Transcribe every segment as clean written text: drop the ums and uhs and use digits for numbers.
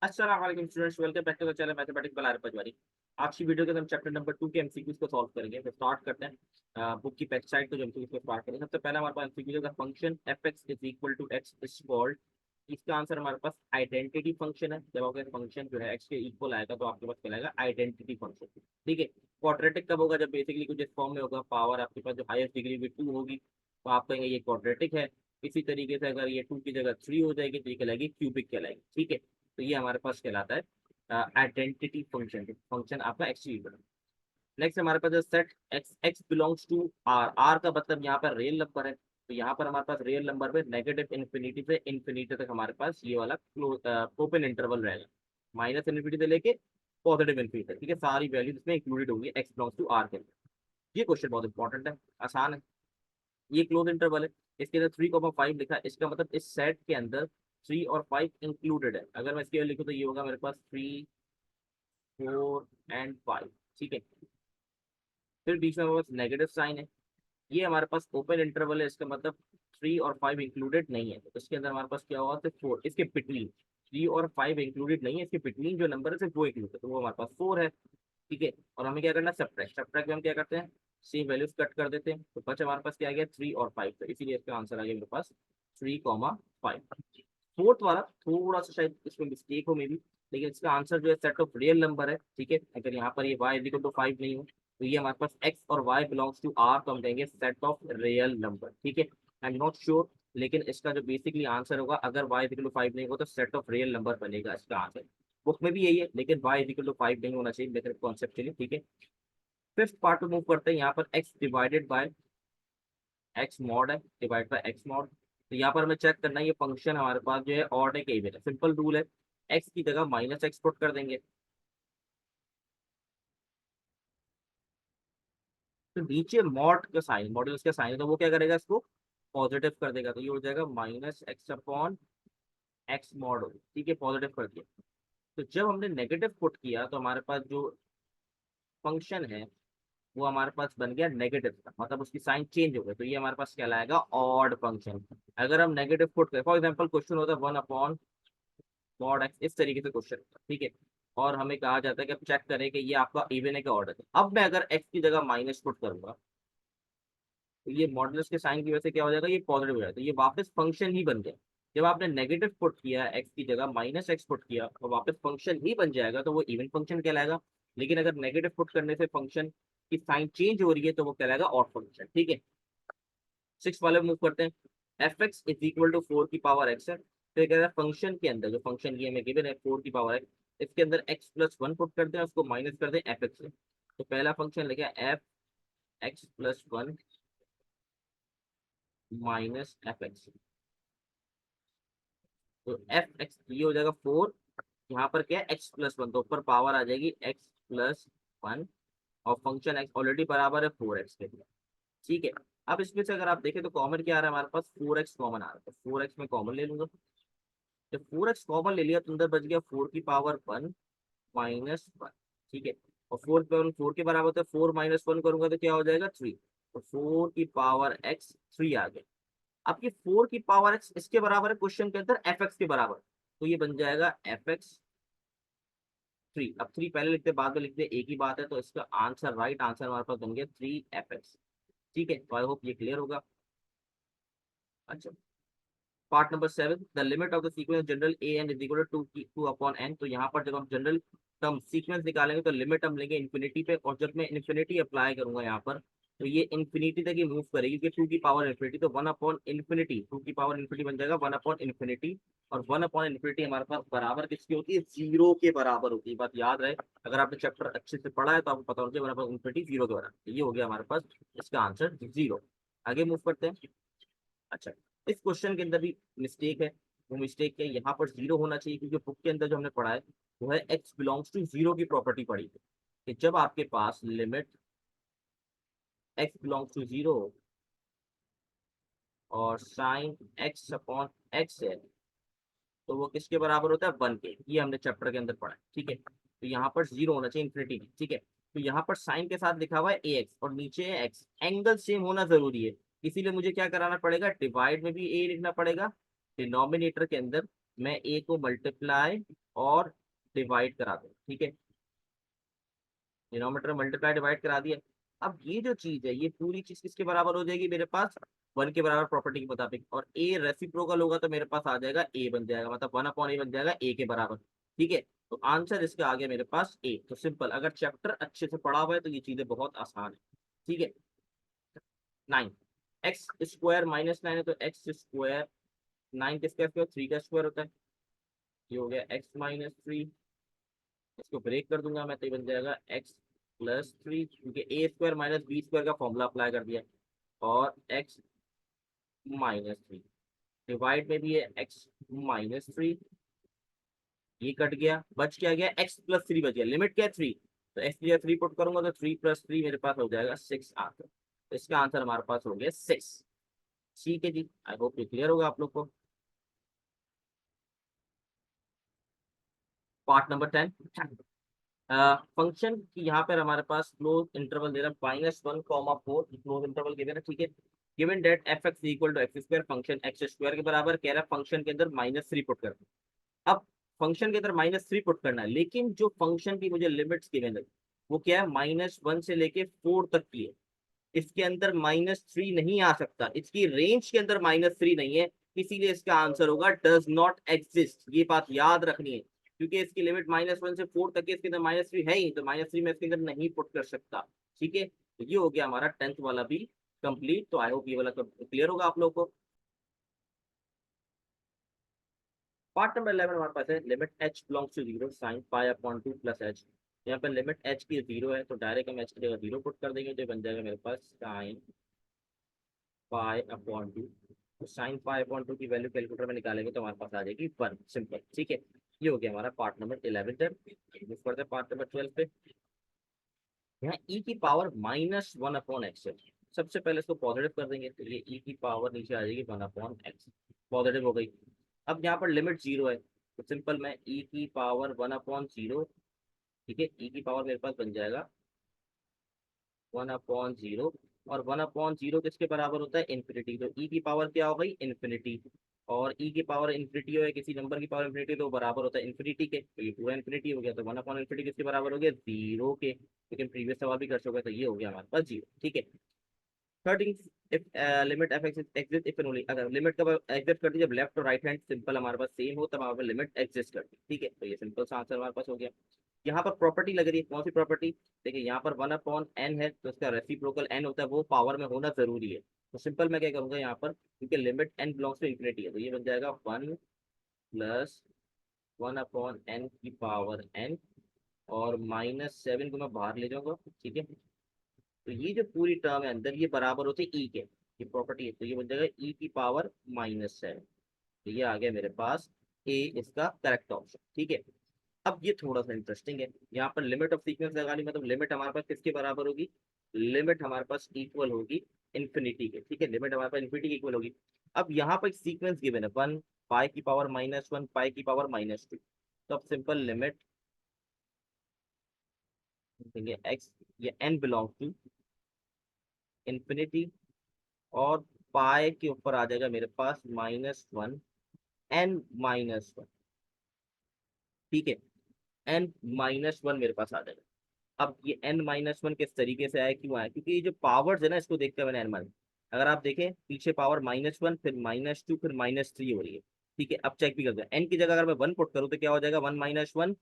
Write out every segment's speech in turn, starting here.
अस्सलाम वालेकुम students, welcome back to the channel mathematics by R Pajwari. आज की वीडियो के अंदर हम चैप्टर नंबर 2 के एमसीक्यूज को सॉल्व करेंगे। तो स्टार्ट करते हैं बुक की बैक साइड को जो एमसीक्यूज को स्टार्ट करेंगे। सबसे पहला हमारे पास एमसीक्यू का function fx is equal to x is called. इसका आंसर हमारे पास आइडेंटिटी फंक्शन है। जब आपका फंक्शन जो है x के इक्वल आएगा तो आपके पास कहलाएगा आइडेंटिटी फंक्शन। ठीक है। क्वाड्रेटिक कब होगा? जब बेसिकली कुछ इस फॉर्म में होगा, पावर आपके पास जो हाईएस्ट डिग्री में 2 होगी तो आप कहेंगे ये क्वाड्रेटिक है। इसी तरीके से अगर ये 2 की जगह 3 हो जाएगी तो ये कहलाएगी क्यूबिक कहलाएगी। ठीक है। तो ये हमारे पास कहलाता है आइडेंटिटी फंक्शन। फंक्शन आपका एक्स इक्वल। नेक्स्ट हमारे पास set x x belongs to R. R का मतलब यहाँ पर रियल नंबर है। तो यहाँ पर हमारे पास रियल नंबर पे नेगेटिव इन्फिनिटी से इन्फिनिटी तक हमारे पास ये वाला ओपन इंटरवल रहेगा। माइनस इन्फिनिटी से लेके पॉजिटिव इन्फिनिटी तक। ठीक है, सारी वैल्यूज इसमें इंक्लूडेड होंगी एक्स बिलोंग्स टू आर के अंदर। ये क्वेश्चन बहुत इंपॉर्टेंट है, आसान है। ये क्लोज इंटरवल है। इसके अंदर 3,5 लिखा है। इसका मतलब इस सेट के अंदर 3 और 5 इंक्लूडेड है। अगर मैं इसके लिखूँ तो ये होगा मेरे पास 3, 4 एंड 5। ठीक है। फिर बीच में हमारे पास नेगेटिव साइन है। ये हमारे पास ओपन इंटरवल है। इसका मतलब 3 और 5 इंक्लूडेड नहीं है। तो इसके अंदर हमारे पास क्या होगा? सिर्फ 4। इसके बिटवीन 3 और 5 इंक्लूडेड नहीं है। इसके बिटवीन जो नंबर है सिर्फ वो इंक्लूड है, तो वो हमारे पास 4 है। ठीक है। और हमें क्या करना है? सब्ट्रैक्ट। सब्ट्रैक्ट में हम क्या करते हैं? सेम वैल्यूज कट कर देते हैं। तो बचा हमारे पास क्या आ गया? 3 और 5। तो इसीलिए इसका आंसर आ गया मेरे पास 3,5। फोर्थ वाला थोड़ा सा शायद इसमें मिस्टेक हो मे बी, लेकिन इसका आंसर जो है सेट ऑफ रियल नंबर है। ठीक है। अगर यहाँ पर ये y इक्वल टू 5 नहीं हो तो ये हमारे पास x और y बिलोंग्स टू r, तो हम कहेंगे सेट ऑफ रियल नंबर। ठीक है। आई एम नॉट श्योर, लेकिन इसका जो बेसिकली आंसर होगा, अगर y इक्वल टू 5 नहीं हो तो सेट ऑफ रियल नंबर बनेगा इसका आंसर। बुक में भी यही है, लेकिन y इक्वल टू 5 नहीं होना चाहिए लेकिन कॉन्सेप्चुअली। ठीक है। फिफ्थ पार्ट में मूव करते हैं। यहाँ पर x divided by x mod है, डिवाइड बाय एक्स मॉड। तो यहाँ पर हमें चेक करना है ये फंक्शन हमारे पास जो है ऑड है कि इवन है। सिंपल रूल है, एक्स की जगह माइनस एक्स पुट कर देंगे। तो नीचे मॉड का साइन, मॉड्यूलस का साइन है, तो वो क्या करेगा? इसको पॉजिटिव कर देगा। तो ये हो जाएगा minus x upon x mod हो। ठीक है, पॉजिटिव कर दिया। तो जब हमने नेगेटिव पुट किया तो हमारे पास जो फंक्शन है वो हमारे पास बन गया नेगेटिव का, मतलब उसकी साइन चेंज हो गई। तो ये हमारे पास कहलाएगा ऑड फंक्शन। अगर हम नेगेटिव पुट करें, फॉर एग्जाम्पल क्वेश्चन होता है 1 अपॉन मॉड एक्स, इस तरीके से क्वेश्चन। ठीक है। और हमें कहा जाता है कि अब चेक करें कि ये आपका इवन है कि ऑर्डर है। अब मैं अगर एक्स की जगह माइनस पुट करूंगा तो ये मॉडुलस के साइन की वजह से क्या हो जाएगा? ये पॉजिटिव हो जाएगा। तो ये वापस फंक्शन ही बन गया। जब आपने नेगेटिव पुट किया एक्स की जगह माइनस एक्स पुट किया तो वापस फंक्शन ही बन जाएगा, तो वो इवन फंक्शन कहलाएगा। लेकिन अगर नेगेटिव पुट करने से फंक्शन की साइन चेंज हो रही है तो वो कहलाएगा ऑड फंक्शन। ठीक है। सिक्स वाले मूव करते हैं। F X is equal to 4 की पावर एक्स है। तो ये कह रहा है फंक्शन के अंदर, जो फंक्शन ये हमें गिवन है 4 की पावर एक्स, इसके अंदर एक्स प्लस 1 पुट करते हैं, उसको माइनस कर दें एफ एक्स से। तो पहला फंक्शन लिखा F x plus 1 minus F x. तो एफ एक्स ये हो जाएगा 4। यहाँ पर क्या है? एक्स प्लस 1, तो ऊपर पावर आ जाएगी एक्स प्लस 1। और फंक्शन एक्स ऑलरेडी बराबर है 4x के। ठीक है। अब इसमें से अगर आप देखें तो कॉमन क्या आ रहा है हमारे पास? 4x कॉमन आ रहा है। तो 4x में कॉमन ले लूंगा। जब 4x कॉमन ले लिया तो अंदर बच गया 4 की पावर 1 माइनस 1। ठीक है। और 4 के बराबर होता है 4 माइनस 1 करूंगा तो क्या हो जाएगा? 3। तो 4 की पावर x 3 आ गया। अब ये 4 की पावर x इसके बराबर है क्वेश्चन के अंदर एफ एक्स के बराबर। तो ये बन जाएगा एफ एक्स 3। अब 3 पहले लिखते बाद में लिखते एक ही बात है। तो इसका आंसर, राइट आंसर हमारे पास बन गया 3 एफ एक्स। ठीक है। तो आई होप ये क्लियर होगा। अच्छा, part number 7, the limit of the sequence general A N is equal to 2 upon N. तो यहाँ पर जब हम जनरल टर्म सीक्वेंस निकालेंगे तो लिमिट हम लेंगे इन्फिनिटी पे, और जब मैं इन्फिनिटी अप्लाई करूंगा यहाँ पर तो ये इन्फिनिटी तक ही मूव करेगी, क्योंकि 2 की पावर इन्फिनिटी। तो 1 अपॉन इन्फिनिटी, 2 की पावर इन्फिनिटी बन जाएगा 1 अपॉन इन्फिनिटी। और 1 अपॉन इन्फिनिटी हमारे पास बराबर किसकी होती है? जीरो के बराबर होती है। बात याद रहे, अगर आपने चैप्टर अच्छे से पढ़ा है तो आपको पता होगा 1 अपॉन इन्फिनिटी जीरो के बराबर। तो ये हो गया हमारे पास इसका आंसर 0। आगे मूव करते हैं। अच्छा, इस क्वेश्चन के अंदर भी मिस्टेक है। वो मिस्टेक क्या है? यहाँ पर 0 होना चाहिए, क्योंकि बुक के अंदर जो हमने पढ़ा है वो है एक्स बिलोंग्स टू 0 की प्रॉपर्टी पढ़ी है कि जब आपके पास लिमिट एक्स बिलोंग्स टू 0 और साइन एक्स अपॉन एक्स है तो वो किसके बराबर होता है? 1 के। ये हमने चैप्टर के अंदर पढ़ा है। ठीक है। तो यहाँ पर 0 होना चाहिए इन्फिनिटी में। ठीक है। तो यहाँ पर साइन के साथ लिखा हुआ है ए एक्स और नीचे है एक्स, एंगल सेम होना जरूरी है। इसीलिए मुझे क्या कराना पड़ेगा? डिवाइड में भी ए लिखना पड़ेगा, डिनोमिनेटर के अंदर मैं ए को मल्टीप्लाई और डिवाइड करा दूं, ठीक है, डिनोमिनेटर मल्टीप्लाई डिवाइड करा दिया। अब ये जो चीज है ये पूरी चीज किसके बराबर हो जाएगी मेरे पास, वन के बराबर प्रॉपर्टी के मुताबिक, और ए रेसिप्रोकल होगा तो मेरे पास आ जाएगा ए बन जाएगा, मतलब वन अपॉन ए बन जाएगा ए के बराबर, ठीक है। तो आंसर इसका आ गया मेरे पास ए। तो सिंपल, अगर चैप्टर अच्छे से पढ़ा हुआ है तो ये चीजें बहुत आसान है, ठीक है। 9, एक्स स्क्वायर माइनस 9 है तो एक्स स्क्वायर, 9 किसका स्क्वायर, 3 का स्क्वायर होता है, ये हो गया एक्स माइनस 3। इसको ब्रेक कर दूंगा मैं तो ये बन जाएगा एक्स प्लस 3, क्योंकि ए स्क्वायर माइनस बी स्क्वायर का फॉर्मूला अप्लाई कर दिया, और एक्स माइनस 3, डिवाइड में भी है एक्स माइनस 3, ये कट गया, बच क्या गया, एक्स प्लस 3 बच गया, लिमिट क्या है 3, तो एक्स की 3 पुट करूंगा तो 3 प्लस 3 मेरे पास हो जाएगा 6 आंसर। तो इसका आंसर हमारे पास हो गया 6। ठीक है जी, आई होप ये क्लियर होगा आप लोग को। पार्ट नंबर 10, फंक्शन की यहाँ पर हमारे पास क्लोज इंटरवल दे रहा है -1, 4 क्लोज इंटरवल गिवन है, ठीक है। Given that F X equal to X square, function X square के बराबर, कह रहा है फंक्शन के अंदर -3 पुट कर। अब फंक्शन के अंदर -3 पुट करना है, लेकिन जो फंक्शन की मुझे लिमिट्स गिवन है वो क्या है, -1 से लेके 4 तक की है। इसके अंदर -3 नहीं आ सकता, इसकी रेंज के अंदर -3 नहीं है, इसीलिए इसका आंसर होगा डज नॉट एग्जिस्ट। ये बात याद रखनी है, क्योंकि इसकी लिमिट -1 से 4 तक है, इसके अंदर -3 है ही, तो -3 में इसके अंदर नहीं पुट कर सकता, ठीक है। तो ये हो गया हमारा 10th वाला भी कंप्लीट। तो आई होप ये वाला क्लियर होगा आप लोग को। पार्ट नंबर 11 हमारे पास है limit h belongs to 0 sine pi upon 2 plus h। यहाँ पर लिमिट h की 0 है तो डायरेक्ट हम h की जगह 0 पुट कर देंगे, तो ये बन जाएगा मेरे पास साइन पाई अपॉन 2। तो साइन पाई अपॉन 2 की वैल्यू कैलकुलेटर में निकालेंगे तो हमारे पास आ जाएगी 1, सिंपल, ठीक है। ये हो गया हमारा पार्ट नंबर 11 तक। मूव करते हैं पार्ट नंबर 12 पे। यहाँ e की पावर -1 अपॉन एक्स है। सबसे पहले इसको पॉजिटिव कर देंगे तो ये e की पावर नीचे आ जाएगी 1 अपॉन एक्स, पॉजिटिव हो गई। अब यहाँ पर लिमिट 0 है तो सिंपल मैं e की पावर 1/0, ठीक है, e की पावर मेरे पास बन जाएगा 1/0, और 1/0 किसके बराबर होता है, इन्फिनिटी। तो e की पावर क्या हो गई, इन्फिनिटी, और e की पावर इन्फिनिटी हो या किसी नंबर की पावर इन्फिनिटी तो बराबर होता है इन्फिनिटी के, तो ये पूरा इन्फिनिटी हो गया। तो 1/इन्फिनिटी किसके बराबर हो गया, 0 के, लेकिन प्रीवियस सवाल भी कर चुका है, तो ये हो गया हमारे पास 0, ठीक है। 13, if limit F x exist if and only, अगर लिमिट कब एग्जिस्ट करती है, जब लेफ्ट और राइट हैंड सिंपल हमारे पास सेम हो तब हमारे पास लिमिट एग्जिस्ट करती है, ठीक है। तो ये सिंपल सा आंसर हमारे पास हो गया। यहाँ पर प्रॉपर्टी लग रही है, कौन सी प्रॉपर्टी, देखिए यहाँ पर 1/n है तो इसका रेसिप्रोकल n होता है, वो पावर में होना जरूरी है। तो सिंपल मैं क्या करूंगा यहाँ पर, क्योंकि limit n belongs to infinity है, तो ये बन जाएगा 1 प्लस 1/n की पावर n, और -7 को मैं बाहर ले जाऊंगा, ठीक है। तो ये जो पूरी टर्म है अंदर ये बराबर होते हैं e के, ये प्रॉपर्टी है, तो ये बन जाएगा e की पावर -7। तो ये आ गया मेरे पास ए इसका करेक्ट ऑप्शन, ठीक है। अब ये थोड़ा सा इंटरेस्टिंग है, यहाँ पर लिमिट ऑफ सीक्वेंस लगानी, मतलब लिमिट हमारे पास किसके बराबर होगी, लिमिट हमारे पास इक्वल होगी इन्फिनिटी के, ठीक है, लिमिट हमारे पास इन्फिनिटी की इक्वल होगी। अब यहाँ पर एक सीक्वेंस गिवन है 1 पाई की पावर -1 पाई की पावर -2। तो अब सिंपल लिमिट देंगे एक्स, ये n बिलोंग टू इन्फिनिटी, और पाई के ऊपर आ जाएगा मेरे पास -1 n-1, ठीक है, n-1 मेरे पास आ जाएगा। अब ये n-1 किस तरीके से आया, क्यों आया, क्योंकि ये जो पावर्स है ना इसको देखते हैं मैंने n-, अगर आप देखें पीछे पावर -1 फिर -2 फिर -3 हो रही है, ठीक है। अब चेक भी करते हैं, n की जगह अगर मैं 1 पुट करूँ तो क्या हो जाएगा, 1 - 1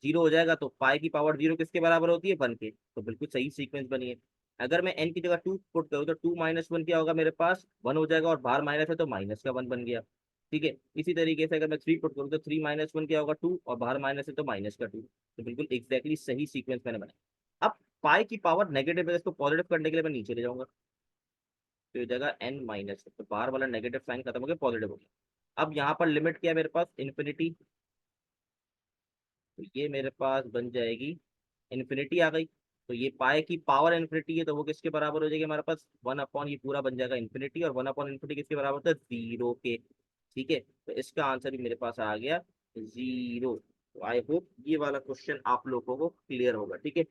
0 हो जाएगा, तो पाई की पावर 0 किसके बराबर होती है, 1 के, तो बिल्कुल सही सीक्वेंस बनी है। अगर मैं n की जगह 2 पुट करूँ तो 2 - 1 क्या होगा, मेरे पास 1 हो जाएगा, और बाहर माइनस है तो माइनस का 1 बन गया, ठीक है। इसी तरीके से अगर मैं 3 पुट करूँ तो 3 - 1 क्या होगा, 2, और बाहर माइनस है तो माइनस का 2, तो बिल्कुल एग्जैक्टली सही सीक्वेंस मैंने बनाया। अब पाई की पावर नेगेटिव है, इसको पॉजिटिव करने के लिए मैं नीचे ले जाऊंगा, तो ये जगह n-, तो बाहर वाला नेगेटिव साइन खत्म हो गया, पॉजिटिव हो गया। अब यहाँ पर लिमिट क्या है मेरे पास, इन्फिनिटी, तो ये मेरे पास बन जाएगी इन्फिनिटी आ गई। तो ये पाए की पावर इन्फिनिटी है तो वो किसके बराबर हो जाएगी हमारे पास, 1/, ये पूरा बन जाएगा इन्फिनिटी, और 1/इन्फिनिटी किसके बराबर होता है, 0 के, ठीक है। तो इसका आंसर भी मेरे पास आ गया 0। तो आई होप ये वाला क्वेश्चन आप लोगों को क्लियर होगा, ठीक है।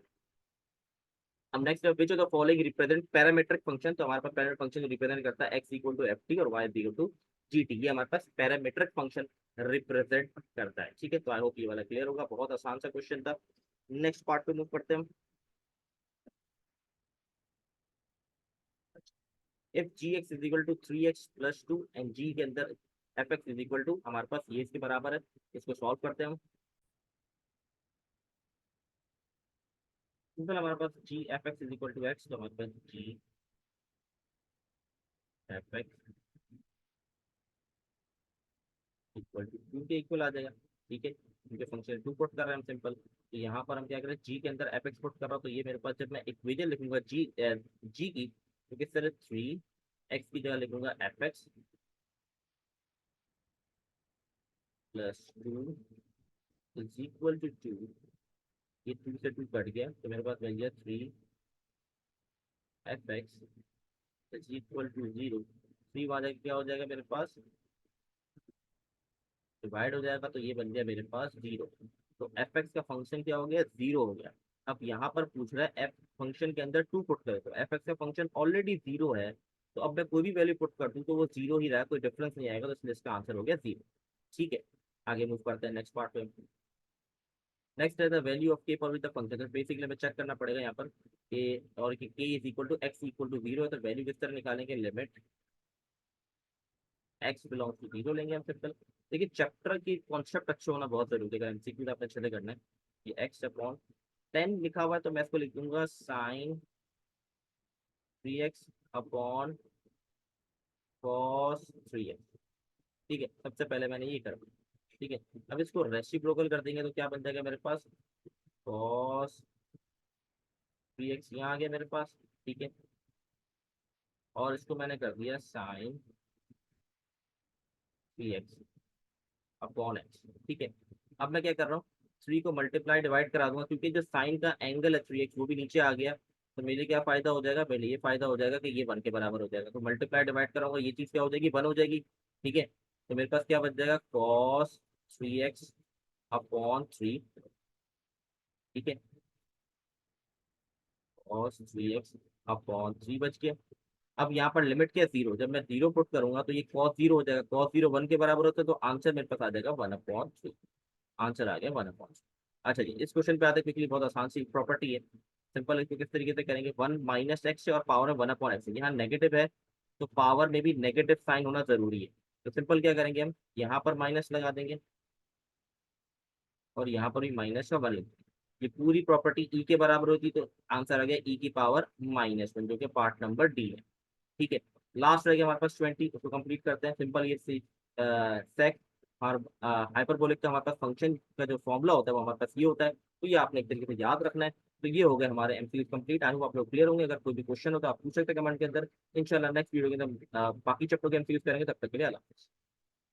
अब next which of the following represent parametric function, तो हमारे पास पैरामीट्रिक फंक्शन रिप्रेजेंट करता है x equal to F T और y इक्वल टू GT, ये हमारे पास पैरामीट्रिक फंक्शन रिप्रेजेंट करता है। ठीक है, तो आई होप ये वाला क्लियर होगा, बहुत आसान सा क्वेश्चन था। नेक्स्ट पार्ट पे मूव करते हैं हम। If gx is equal to 3x plus 2 and g के अंदर fx इज इक्वल टू, हमारे पास ये इसके बराबर है, इसको सॉल्व करते हैं हम। सिंपल, हमारे पास g fx is equal to x, तो हमारे पास g fx इक्वल टू 2 के इक्वल आ जाएगा। ठीक है, क्योंकि फंक्शन 2 पुट कर रहे हैं हम सिंपल, तो यहाँ पर हम क्या करें, g के अंदर fx पुट कर रहा हूँ, तो ये मेरे पास जब मैं इक्वेशन लिखूंगा g की, तो किस तरह 3x की जगह लिखूंगा fx plus 2 is equal to 2, ये 2 से 2 कट गया, तो मेरे पास बन गया 3fx इज इक्वल टू 0। 3 आ जाएगा, क्या हो जाएगा मेरे पास, डिवाइड हो जाएगा, तो ये बन गया मेरे पास 0। तो एफ एक्स का फंक्शन क्या हो गया, 0 हो गया। अब यहाँ पर पूछ रहा है एफ फंक्शन के अंदर 2 पुट करे, तो एफ एक्स का फंक्शन ऑलरेडी 0 है, तो अब मैं कोई भी वैल्यू पुट कर दूँ तो वो 0 ही रहा, कोई डिफरेंस नहीं आएगा, तो इसलिए इसका आंसर हो गया 0। ठीक है, आगे मूव करते हैं नेक्स्ट पार्ट पे। नेक्स्ट है द वैल्यू ऑफ के पर विद द फंक्शन, तो बेसिकली हमें चेक करना पड़ेगा यहाँ पर के, और कि K is equal to X equal to 0 है, तो वैल्यू किस तरह निकालेंगे, लिमिट एक्स बिलोंग्स टू 0 लेंगे हम सिंपल। देखिए चैप्टर की कॉन्सेप्ट अच्छे होना बहुत जरूरी है, अगर एमसीक्यू आपने अच्छे से करना है। ये एक्स अपॉन 10 लिखा हुआ है, तो मैं इसको लिख दूंगा sign 3x upon cos 3x। ठीक है, सबसे पहले मैंने ये कर दिया। ठीक है, अब इसको रेसिप्रोकल कर देंगे, तो क्या बन जाएगा मेरे पास, कॉस 3x यहाँ आ गया मेरे पास। ठीक है, और इसको मैंने कर दिया साइन 3x अपॉन एक्स। ठीक है, अब मैं क्या कर रहा हूँ, 3 को मल्टीप्लाई डिवाइड करा दूंगा, क्योंकि जो साइन का एंगल है 3x वो भी नीचे आ गया, तो मेरे क्या फायदा हो जाएगा, पहले ये फायदा हो जाएगा कि ये 1 के बराबर हो जाएगा, तो मल्टीप्लाई डिवाइड कराऊंगा, ये चीज क्या हो जाएगी, 1 हो जाएगी। ठीक है, तो मेरे पास क्या बच जाएगा, कॉस 3x अपॉन 3। ठीक है, कॉस 3x अपॉन 3 बच गया। अब यहाँ पर लिमिट क्या है, 0, जब मैं 0 पुट करूंगा तो ये कॉस 0 हो जाएगा, कॉस 0 1 के बराबर होता है, तो आंसर मेरे पास आ जाएगा 1/3। आंसर आ गया 1/3। अच्छा जी, इस क्वेश्चन पे आते हैं क्विकली, बहुत आसान सी प्रॉपर्टी है, सिंपल। इसको किस तरीके से करेंगे, 1 माइनस एक्स है और पावर में 1/x है, यहाँ नेगेटिव है, तो पावर में भी नेगेटिव साइन होना जरूरी है। तो सिंपल क्या करेंगे, हम यहाँ पर माइनस लगा देंगे और यहाँ पर भी माइनस का 1 लिखेंगे। ये पूरी प्रॉपर्टी ई के बराबर होती, तो आंसर आ गया ई की पावर -1, जो कि पार्ट नंबर डी है। ठीक है, लास्ट रह गया हमारे पास 20, उसको कंप्लीट करते हैं सिंपल। ये सेक और हाइपरबोलिक का हमारे पास फंक्शन का जो फॉर्मूला होता है वो हमारे पास ये होता है, तो ये आपने एक तरीके से याद रखना है। तो ये हो गए हमारे एमसीक्यू कंप्लीट। आई होप आप लोग क्लियर होंगे, अगर कोई भी क्वेश्चन हो तो आप पूछ सकते हैं कमेंट के अंदर। इंशाल्लाह नेक्स्ट वीडियो के अंदर बाकी चैप्टर के एमसीक्यू करेंगे, तब तक के लिए अल्लाह हाफिज़।